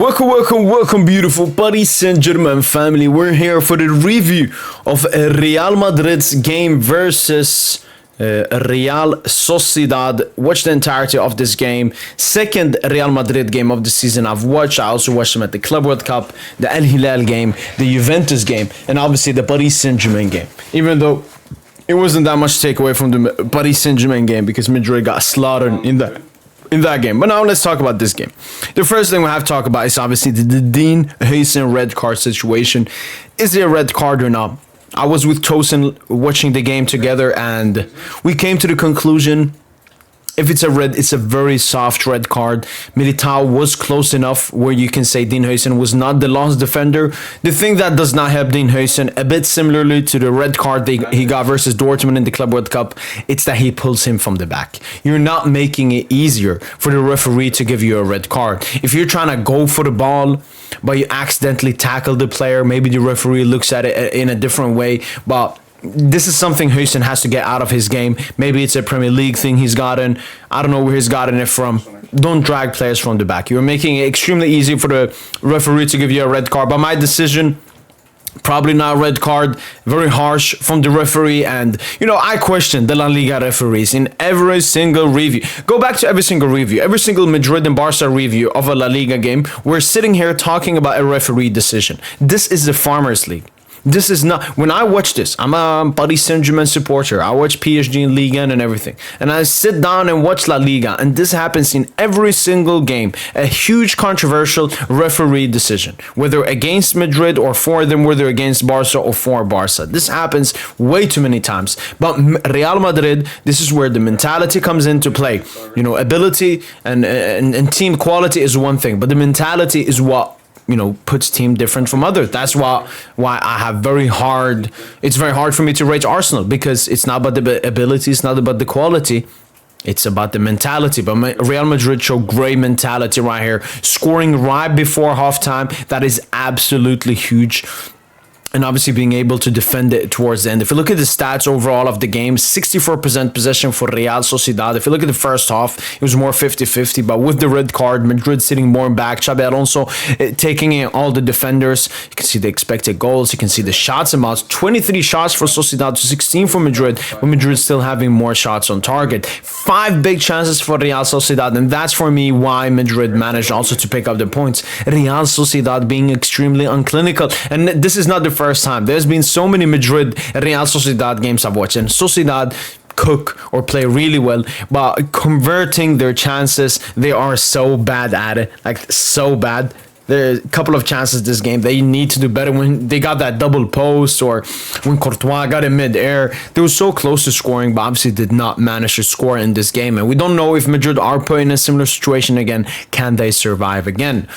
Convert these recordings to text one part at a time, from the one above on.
Welcome, beautiful Paris Saint-Germain family. We're here for the review of Real Madrid's game versus Real Sociedad. Watch the entirety of this game. Second Real Madrid game of the season I've watched. I also watched them at the Club World Cup, the Al Hilal game, the Juventus game, and obviously the Paris Saint-Germain game. Even though it wasn't that much takeaway from the Paris Saint-Germain game because Madrid got slaughtered in that game. But now let's talk about this game. The first thing we have to talk about is obviously the Dean Huijsen red card situation. Is there a red card or not? I was with Tosin watching the game together and we came to the conclusion if it's a red, it's a very soft red card. Militao was close enough where you can say Dean Huijsen was not the lost defender. The thing that does not help Dean Huijsen, a bit similarly to the red card he got versus Dortmund in the Club World Cup, it's that he pulls him from the back. You're not making it easier for the referee to give you a red card. If you're trying to go for the ball, but you accidentally tackle the player, maybe the referee looks at it in a different way, but this is something Huijsen has to get out of his game. Maybe it's a Premier League thing he's gotten. I don't know where he's gotten it from. Don't drag players from the back. You're making it extremely easy for the referee to give you a red card. But my decision, probably not a red card. Very harsh from the referee. And, I question the La Liga referees in every single review. Go back to every single review. Every single Madrid and Barca review of a La Liga game. We're sitting here talking about a referee decision. This is the Farmers League. This is not, when I watch this, I'm a Paris Saint-Germain supporter. I watch PSG and Liga and everything. And I sit down and watch La Liga. And this happens in every single game. A huge controversial referee decision. Whether against Madrid or for them, whether against Barca or for Barca. This happens way too many times. But Real Madrid, this is where the mentality comes into play. Ability and team quality is one thing. But the mentality is what puts team different from others. That's why I have it's very hard for me to rate Arsenal, because it's not about the ability, it's not about the quality, it's about the mentality. But Real Madrid show great mentality right here, scoring right before halftime. That is absolutely huge. And obviously being able to defend it towards the end. If you look at the stats overall of the game, 64% possession for Real Sociedad. If you look at the first half, it was more 50-50. But with the red card, Madrid sitting more back. Xabi Alonso taking in all the defenders. You can see the expected goals. You can see the shots amounts. 23 shots for Sociedad to 16 for Madrid. But Madrid still having more shots on target. 5 big chances for Real Sociedad. And that's for me why Madrid managed also to pick up the points. Real Sociedad being extremely unclinical. And this is not the first time. There's been so many Madrid Real Sociedad games I've watched, and Sociedad cook or play really well, but converting their chances, they are so bad at it, like so bad. There's a couple of chances this game they need to do better. When they got that double post or when Courtois got in mid-air, they were so close to scoring, but obviously did not manage to score in this game. And we don't know if Madrid are put in a similar situation again. Can they survive again?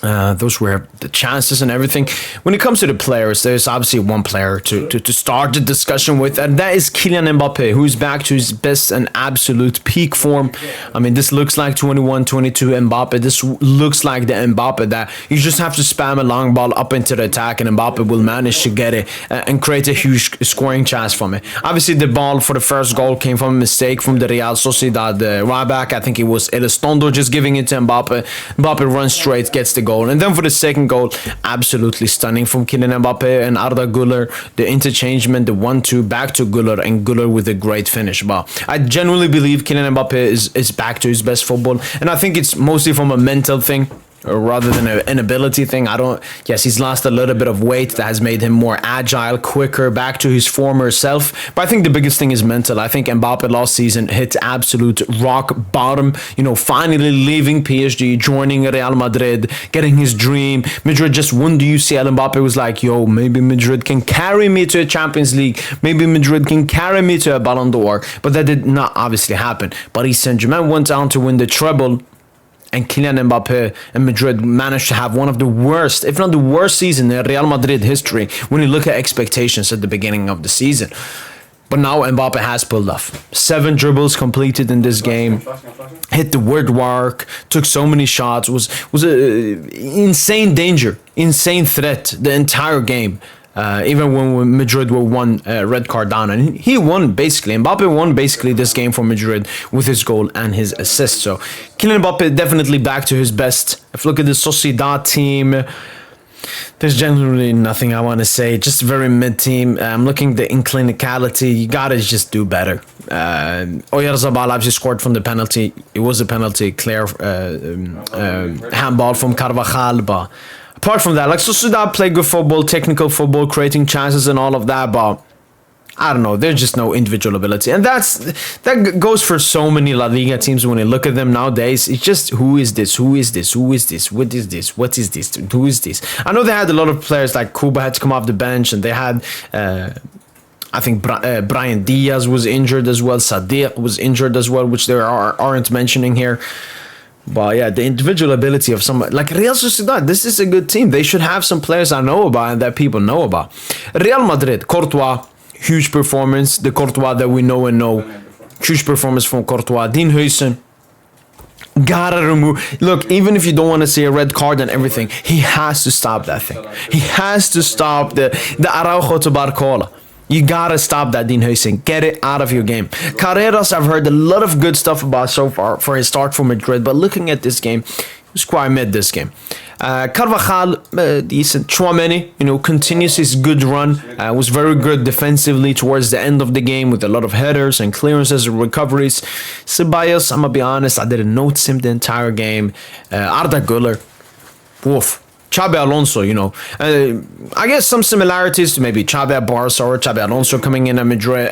Those were the chances and everything. When it comes to the players, there's obviously one player to start the discussion with, and that is Kylian Mbappe, who's back to his best and absolute peak form. I mean, this looks like 21, 22 Mbappe. This looks like the Mbappe that you just have to spam a long ball up into the attack, and Mbappe will manage to get it and create a huge scoring chance from it. Obviously, the ball for the first goal came from a mistake from the Real Sociedad right back. I think it was Elizondo just giving it to Mbappe. Mbappe runs straight, gets the goal. And then for the second goal, absolutely stunning from Kylian Mbappe and Arda Güler. The interchangement, the 1-2 back to Güler, and Güler with a great finish. But I genuinely believe Kylian Mbappe is back to his best football. And I think it's mostly from a mental thing, rather than an ability thing. Yes, he's lost a little bit of weight that has made him more agile, quicker, back to his former self. But I think the biggest thing is mental. I think Mbappe last season hit absolute rock bottom, finally leaving PSG, joining Real Madrid, getting his dream. Madrid just won the UCL. Mbappe was like, maybe Madrid can carry me to a Champions League. Maybe Madrid can carry me to a Ballon d'Or. But that did not obviously happen. Paris Saint-Germain went on to win the treble. And Kylian Mbappe and Madrid managed to have one of the worst, if not the worst season in Real Madrid history when you look at expectations at the beginning of the season. But now Mbappe has pulled off. 7 dribbles completed in this game. Hit the woodwork, took so many shots, was a insane danger, insane threat the entire game. even when Madrid were one red card down. And he won basically. Mbappe won basically this game for Madrid with his goal and his assist. So Kylian Mbappe definitely back to his best. If you look at the Sociedad team, there's generally nothing I want to say. Just very mid team. I'm looking at the inclinicality. You gotta just do better. Oyarzabal actually scored from the penalty. It was a penalty, clear handball from Carvajal. But apart from that, like Sociedad play good football, technical football, creating chances and all of that. But I don't know, there's just no individual ability. And that goes for so many La Liga teams. When you look at them nowadays, it's just who is this, who is this, who is this, what is this, what is this, who is this. I know they had a lot of players like Kuba had to come off the bench, and they had I think Brian Diaz was injured as well, Sadiq was injured as well, which they aren't mentioning here. But yeah, the individual ability of someone like Real Sociedad, this is a good team. They should have some players I know about and that people know about. Real Madrid, Courtois, huge performance. The Courtois that we know and know. Huge performance from Courtois. Dean Huijsen. Gotta remove. Look, even if you don't want to see a red card and everything, he has to stop that thing. He has to stop the Araujo to Barcola. You gotta stop that, Dean Huijsen. Get it out of your game. Carreras, I've heard a lot of good stuff about so far for his start for Madrid, but looking at this game, he was quite mid this game. Carvajal, decent. Tchouameni, continues his good run. Was very good defensively towards the end of the game with a lot of headers and clearances and recoveries. Ceballos, I'm gonna be honest, I didn't notice him the entire game. Arda Güler, woof. Xabi Alonso, I guess some similarities to maybe Xabi at Barca or Xabi Alonso coming in at Madrid,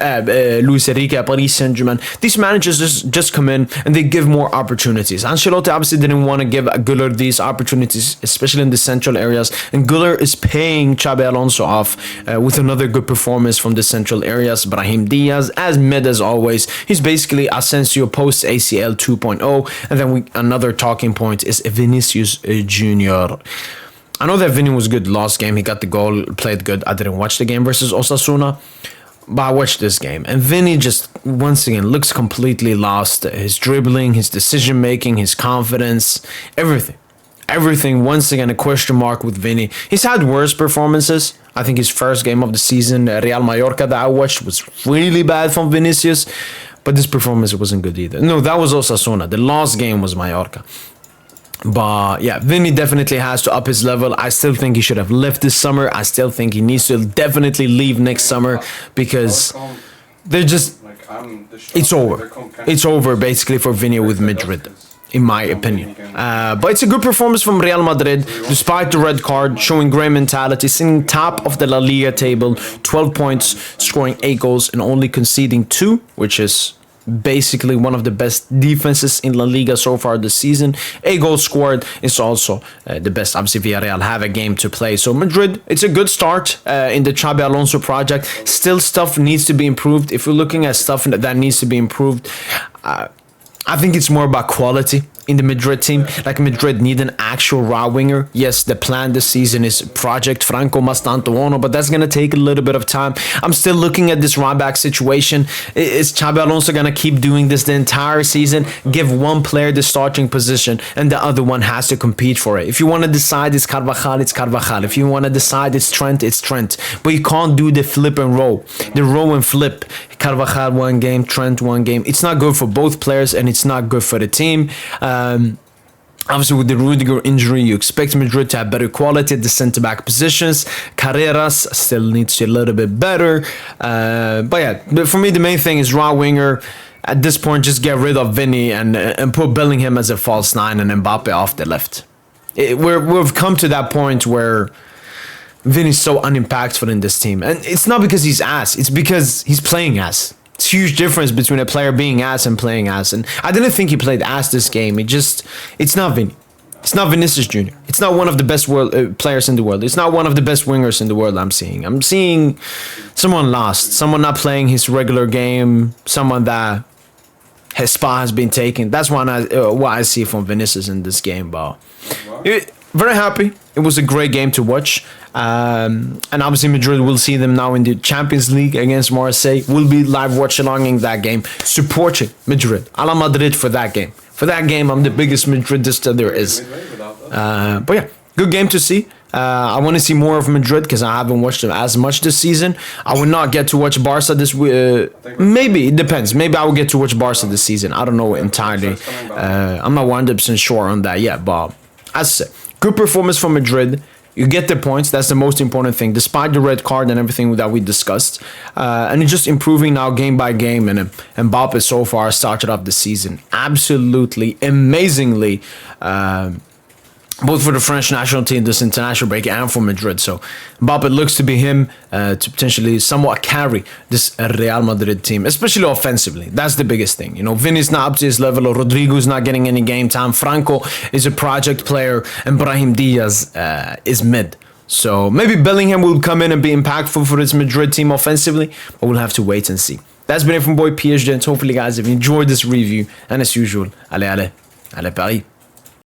Luis Enrique at Paris Saint-Germain. These managers just come in and they give more opportunities. Ancelotti obviously didn't want to give Güler these opportunities, especially in the central areas. And Güler is paying Xabi Alonso off with another good performance from the central areas. Brahim Diaz, as mid as always. He's basically Asensio post ACL 2.0. And then another talking point is Vinicius Jr. I know that Vinny was good last game. He got the goal, played good. I didn't watch the game versus Osasuna, but I watched this game. And Vinny just, once again, looks completely lost. His dribbling, his decision-making, his confidence, everything. Everything, once again, a question mark with Vinny. He's had worse performances. I think his first game of the season, Real Mallorca that I watched, was really bad from Vinicius. But this performance wasn't good either. No, that was Osasuna. The last game was Mallorca. But yeah, Vinny definitely has to up his level. I still think he should have left this summer. I still think he needs to definitely leave next summer because they're just, it's over. It's over basically for Vinny with Madrid, in my opinion. But it's a good performance from Real Madrid, despite the red card, showing great mentality, sitting top of the La Liga table, 12 points, scoring 8 goals and only conceding 2, which is basically one of the best defenses in La Liga so far this season. 8 goals scored is also the best. Obviously, Villarreal have a game to play. So Madrid, it's a good start in the Xabi Alonso project. Still stuff needs to be improved. If you're looking at stuff that needs to be improved, I think it's more about quality in the Madrid team. Like Madrid need an actual raw winger. Yes, the plan this season is Project Franco Mastantuono, but that's going to take a little bit of time. I'm still looking at this right back situation. Is Xabi Alonso going to keep doing this the entire season? Give one player the starting position and the other one has to compete for it. If you want to decide it's Carvajal, it's Carvajal. If you want to decide it's Trent, it's Trent. But you can't do the flip and roll. The roll and flip. Carvajal one game, Trent one game. It's not good for both players and it's not good for the team. Obviously, with the Rudiger injury, you expect Madrid to have better quality at the centre-back positions. Carreras still needs a little bit better. But yeah, for me, the main thing is raw winger. At this point, just get rid of Vinny and put Bellingham as a false 9 and Mbappe off the left. We've come to that point where Vinny's so unimpactful in this team. And it's not because he's ass. It's because he's playing ass. It's a huge difference between a player being ass and playing ass. And I didn't think he played ass this game. It's not Vinny. It's not Vinicius Jr. It's not one of the best players in the world. It's not one of the best wingers in the world I'm seeing. I'm seeing someone lost. Someone not playing his regular game. Someone that his spot has been taken. That's what I see from Vinicius in this game. But very happy. It was a great game to watch. And obviously Madrid will see them now in the Champions League against Marseille. We'll be live watch along that game, supporting Madrid. A la Madrid for that game. For that game, I'm the biggest Madridista there is. But yeah, good game to see. I want to see more of Madrid because I haven't watched them as much this season. I will not get to watch Barca this maybe it depends. Maybe I will get to watch Barca this season. I don't know entirely. I'm not 100% sure on that yet. But as I said, good performance from Madrid. You get the points. That's the most important thing, despite the red card and everything that we discussed. And it's just improving now game by game. And Mbappe so far started off the season absolutely amazingly. Both for the French national team this international break and for Madrid. So Mbappe looks to be him to potentially somewhat carry this Real Madrid team, especially offensively. That's the biggest thing. You know, Vini's not up to his level, or Rodrigo's not getting any game time. Franco is a project player, and Brahim Diaz is mid. So maybe Bellingham will come in and be impactful for this Madrid team offensively, but we'll have to wait and see. That's been it from boy PSG, and hopefully guys, if you enjoyed this review, and as usual, allez Paris.